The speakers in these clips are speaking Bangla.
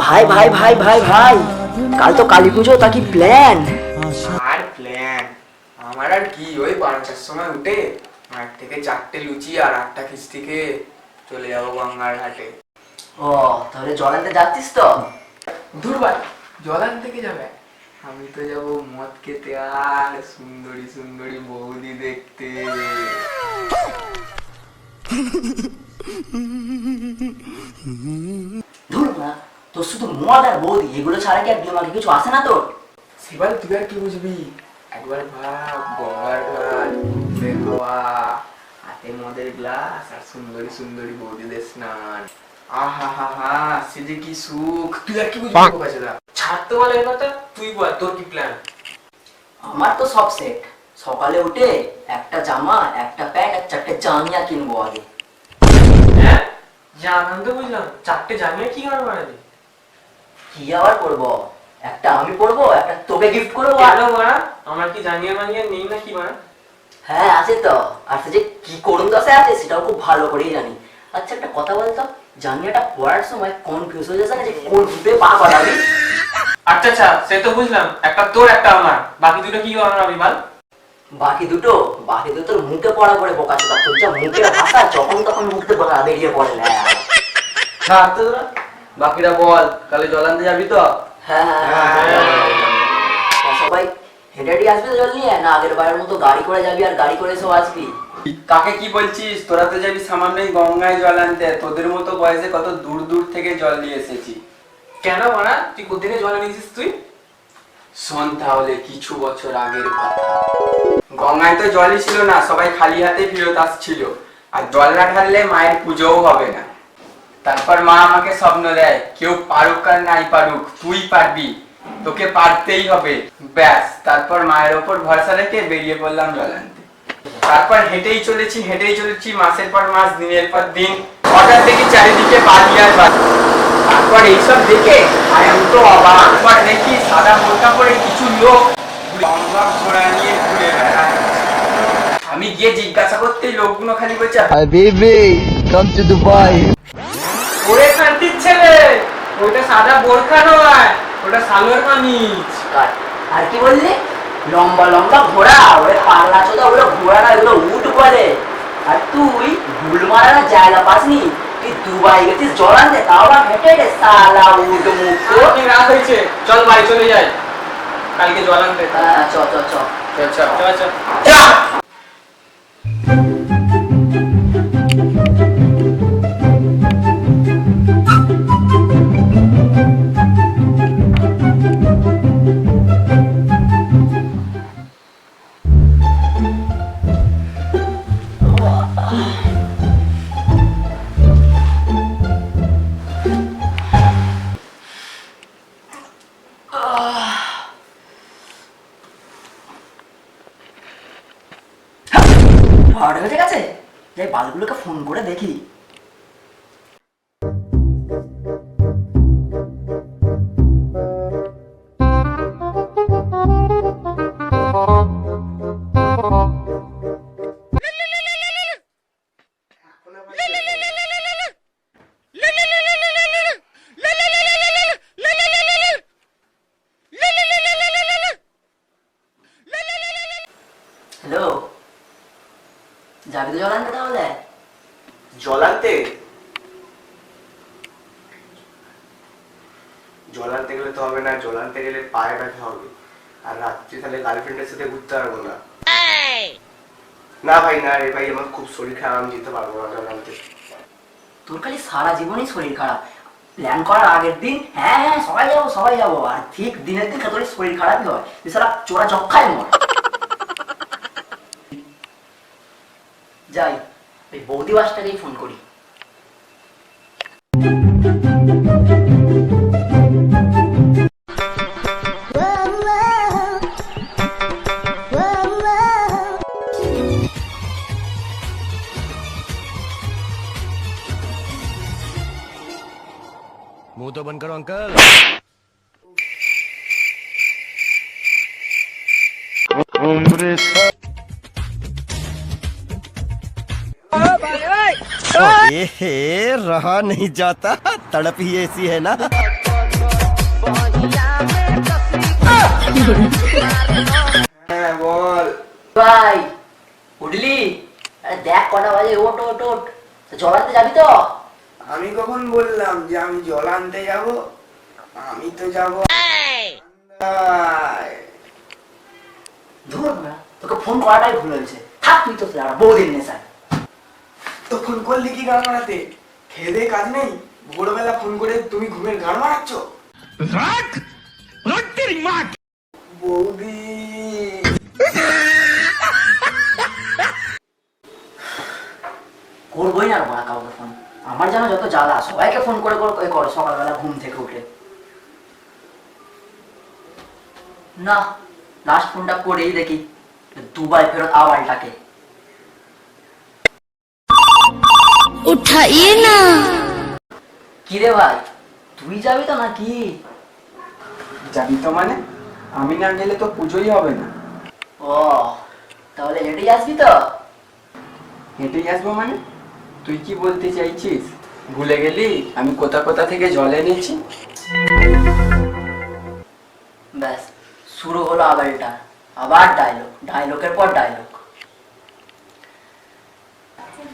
ভাই ভাই ভাই ভাই ভাই, কাল তো কালী পুজো, তা কি প্ল্যান? আর প্ল্যান আমার আর কি, ওই 5টার সময় উঠে মাঠ থেকে 4টে লুচি আর 8টা খিস্তি খেয়ে চলে যাবো গঙ্গার ঘাটে। ও, তাহলে জল আনতে যাচ্ছিস তো? দুর্বার জলান থেকে যাবে, আমি তো যাবো মদ খেতে আর সুন্দরী সুন্দরী বৌদি দেখতে। ধুর না, তোর শুধু মদ আর বৌদি এগুলো ছাড়া কি আর দিমাগে কিছু আসে না তোর? শিবাল তুই আর কি বুঝবি, একবার ভাব গঙ্গার ঘাট, ঘুরে হাওয়া, হাতে মদের গ্লাস আর সুন্দরী সুন্দরী বৌদিদের স্নান, আহা হা হা, সে যে কি সুখ। তুই আর কি বুঝবি বাচ্চাদা, ছাড় তো বলে কথা, তুই বল তোর কি প্ল্যান? আমার তো সব সেট। সকালে উঠে একটা জামা, একটা প্যান্ট আর 4টে জামিয়া কিনবো আগে। হ্যাঁ জানান তো বুঝলাম, 4টে জানিয়ে কি আর বানাবি? কি আবার করবো, একটা আমি পরবো, একটা তোকে গিফট করবো। কেন বাড়া, আমার কি জানিয়ে মানিয়ে নেই না কি বাড়া? হ্যাঁ আছে তো, আর সে যে কি করুন দশায় আছে সেটাও খুব ভালো করেই জানি। আচ্ছা একটা কথা বলতো, জানিয়াটা পড়ার সময় কনফিউজ হয়ে যাচ্ছে না যে কোন রূপে পা বাড়াবি? আচ্ছা আচ্ছা, সে তো বুঝলাম, একটা তোর একটা আমার, বাকি দুটো কি বানাবি বল? বাকি দুটো তোর মুখে পড়া পড়ে বোকা চোদা, তোর যা মুখের ভাষা যখন তখন মুখতে বোকা বেরিয়ে পড়ে না। ছাড় তো তোরা, বাকিটা বল, কালে জল আনতে যাবি তো? হ্যাঁ হ্যাঁ হ্যাঁ, সবাই হেঁটে হেঁটে আসবি তো জল নিয়ে, না আগের বারের মতো গাড়ি করে যাবি আর গাড়ি করে সব আসবি? কাকে কি বলছিস, তোরা তো যাবি সামান্যই গঙ্গায় জল আনতে, তোদের মতো বয়সে কত দূর দূর থেকে জল নিয়ে এসেছি। কেন বাড়া, তুই কোথেকে জল এনেছিস তুই? শোন তাহলে কিছু বছর আগের কথা, গঙ্গায় তো জলই ছিল না, সবাই খালি হাতে ফেরত আসছিল, আর জল না ঢাললে মায়ের পুজোও হবে না। তারপর মা আমাকে স্বপ্ন দেয়, কেউ পারুক আর নাই পারুক তুই পারবি, তোকে পারতেই হবে। ব্যাস, তারপর মায়ের ওপর ভরসা রেখে বেরিয়ে পড়লাম জল আনতে। তারপর হেঁটেই চলেছি মাসের পর মাস, দিনের পর দিন, হঠাৎ দেখি চারিদিকে বালি আর বালি। তারপর এইসব দেখে আমি তো অবাক, তারপর দেখি সাদা বোরকা পরে কিছু লোক লম্বা ঘোড়া নিয়ে ঘুরে বেড়ায়। আমি গিয়ে জিজ্ঞাসা করতে লোকগুলো খালি বলছে, Habibi, come to Dubai. ওরে শান্তির ছেলে, ওটা সাদা বোরখা নয়, ওটা সালোয়ার কামিজ। আর কি বললি? লম্বা লম্বা ঘোড়া, ওরে পাগলা চোদা, ওগুলো ঘোড়া না, এগুলো উট বলে। আর তুই ভুল মারার জায়গা পাসনি, তুই দুবাই গেছিস জল আনতে, তাও আবার হেঁটে হেঁটে, সালা উট মুখ। অনেক রাত হয়েছে, চল বাড়ি চলে যাই, কালকে জল আনতে। হ্যাঁ চ চ চ। চল চল চল। ভাড়া হয়ে গেছে, যাই বালগুলোকে ফোন করে দেখি। হ্যালো, যাবি তো জল আনতে তাহলে? জল আনতে? জল আনতে গেলে তো হবে না, জল আনতে গেলে পায়ে ব্যথা হবে, আর রাত্রি তাহলে গার্লফ্রেন্ডের সাথে ঘুরতে পারবো না। না ভাই না রে ভাই, আমার খুব শরীর খারাপ, আমি যেতে পারবো না জল আনতে। তোর খালি সারা জীবনই শরীর খারাপ। প্ল্যান করার আগের দিন হ্যাঁ হ্যাঁ সবাই যাবো, আর ঠিক দিনের দিন তোর শরীর খারাপই হয়, তুই সারা চোরা যক্ষায় মর। যাই, ওই বৌদি বাসটাকেই ফোন করি। मुंह तो बंद करो अंकल। रहा नहीं जाता तड़प ही ऐसी है ना। হ্যাঁ বল। ভাই উঠলি? আরে দেখ কটা বাজে, ওট ওট ওট। তো জল আনতে যাবি তো? আমি কখন বললাম যে আমি জল আনতে যাব? আমি তো যাব। ধুর না, তোকে ফোন করাটাই ভুল হয়েছে। থাক তুই তো বৌদির নেশায়। তো ফোন করলি কি গান মারাতে? খেয়ে দে কাজ নেই, ভোরবেলা ফোন করে তুমি ঘুমের গান মারাচ্ছ? বৌদি করবোই না বলা কাউকে ফোন। আমার জানো যত জ্বালা, সবাইকে ফোন করে করে করো সকালবেলা ঘুম থেকে উঠে। না, লাস্ট ফোনটা করেই দেখি দুবাই ফেরত আওয়ালটাকে। उठाइए ना। কি রে ভাই, তুই যাবি তো নাকি? যাবি তো মানে? আমি না গেলে তো পুজোই হবে না। ও তাহলে হেঁটেই আসবি তো? হেঁটেই আসবো মানে? তুই কি বলতে চাইছিস? ভুলে গেলি আমি কোথা কোথা থেকে জল এনেছি? ব্যাস শুরু হলো আবারটা, আবার ডায়লগ, ডায়লগের পর ডায়লগ।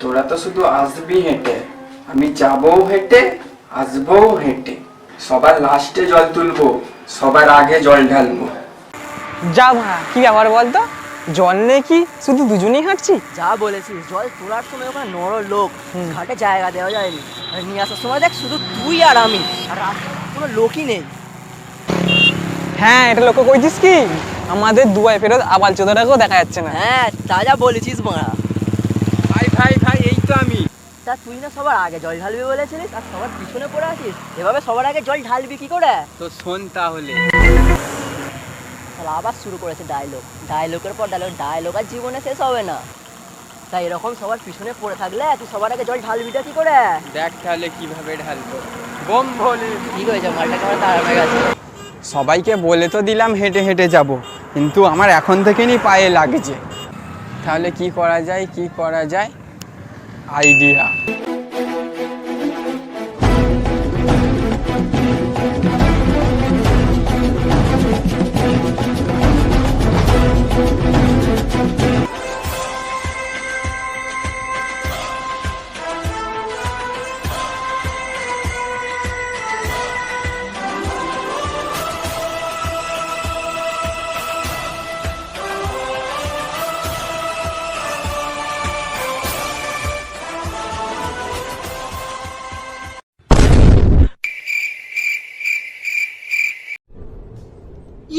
তোরা তো শুধু আসবি হেঁটে, আমি যাবো হেঁটে, আসবো হেঁটে। সবার লাস্টে জল তুলবো, সবার আগে জল ঢালবো। যা ভাড়া কি ব্যাপার বলতো, জল নেই কি শুধু দুজনেই হাঁটছি? যা বলেছিস, জল তোলার সময় ওখানে নড় লোক, ঘাটে জায়গা দেওয়া যায়নি, আর নিয়ে আসার সময় দেখ শুধু তুই আর আমি, আর রাস্তায় কোনো লোকই নেই। হ্যাঁ এটা লক্ষ্য করেছিস কি, আমাদের দুবাই ফেরত আবাল চোদাটাকেও দেখা যাচ্ছে না। হ্যাঁ তা যা বলেছিস মারা। ভাই ভাই ভাই, এই তো আমি। তা তুই না সবার আগে জল ঢালবি বলেছিলিস, আর সবার পিছনে পড়ে আছিস। এভাবে সবার আগে জল ঢালবি কি করে? তো শোন তাহলে। তাহলে আবার শুরু করেছে ডায়লগ, ডায়লগের পর ডায়লগ। ডায়লগ আর জীবনে শেষ হবে না, তাই এরকম সবার পিছনে পড়ে থাকলে তুই সবার আগে জল ঢালবিটা কি করে? দেখ তাহলে কিভাবে ঢালবো। বোম ভোলে। ঠিক হয়েছে, মালটা কেমন তাড়া হয়ে গেছে। সবাইকে বলে তো দিলাম হেঁটে হেঁটে যাব, কিন্তু আমার এখন থেকেই পায়ে লাগছে। তাহলে কি করা যায়, কি করা যায়? আইডিয়া।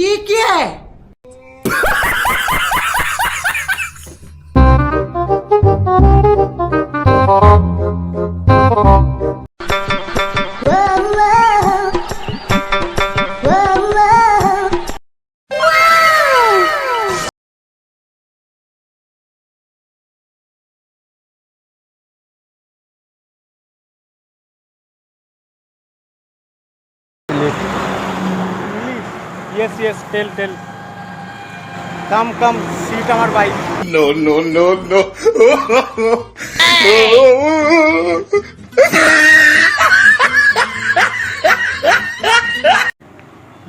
ये क्या है? Yes, yes, tell. Come, sit আমার bike. No, no, no, no.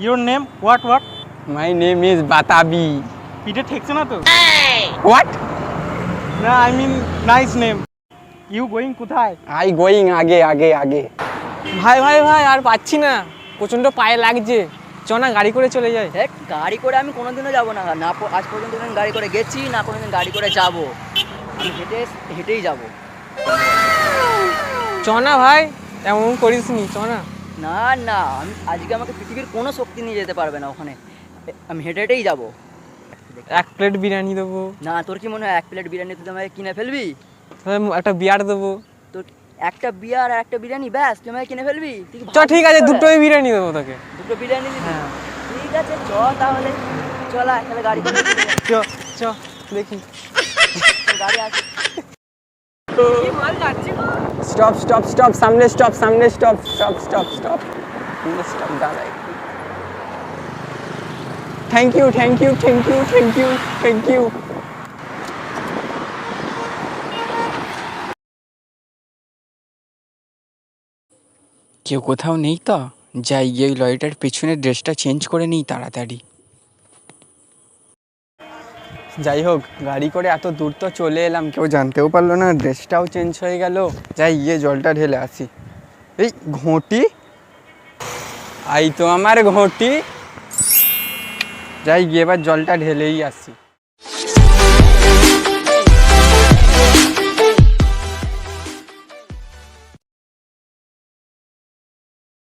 Your name? What? My name is বাতাবি। পিঠে ঠেকছে না তো? হোয়াট? না, I mean nice name. You going কোথায়? আই গোয়িং আগে আগে আগে। ভাই ভাই ভাই আর পাচ্ছি না, প্রচন্ড পায়ে লাগছে, চ না গাড়ি করে চলে যায়। হেট, গাড়ি করে আমি কোনোদিনও যাবো না, না আজ পর্যন্ত আমি গাড়ি করে গেছি, না কোনোদিন গাড়ি করে যাব। আমি হেঁটেই যাব। চ না ভাই, এমন করিস নি, চ না। না না, আমি আজকে আমাকে পৃথিবীর কোনো শক্তি নিয়ে যেতে পারবে না ওখানে। আমি হেঁটেই যাব। এক প্লেট বিরিয়ানি দেবো। না, তোর কি মনে হয় এক প্লেট বিরিয়ানি তুই আমাকে কিনে ফেলবি? একটা বিয়ার দেবো। তোর একটা বিয়ার আর একটা বিরিয়ানি ব্যাস তুই আমাকে কিনে ফেলবি? চ ঠিক আছে, দুটোই বিরিয়ানি দেবো তোকে। দুটো বিরিয়ানি দিবি? ঠিক আছে চ তাহলে, চলা তাহলে গাড়ি করে চ দেখি। গাড়ি আছে। স্টপ, সামনে স্টপ, দাঁড়াই। Thank you. কেউ কোথাও নেই তো? যাই গিয়ে ওই লরিটার পেছনে ড্রেসটা চেঞ্জ করে নিই তাড়াতাড়ি। যাই হোক, গাড়ি করে এত দূর তো চলে এলাম, কেউ জানতেও পারলো না, ড্রেসটাও চেঞ্জ হয়ে গেল। যাই গিয়ে জলটা ঢেলে আসি। এই ঘটি, আই তো আমার ঘটি। যাই গিয়ে এবার জলটা ঢেলেই আসি।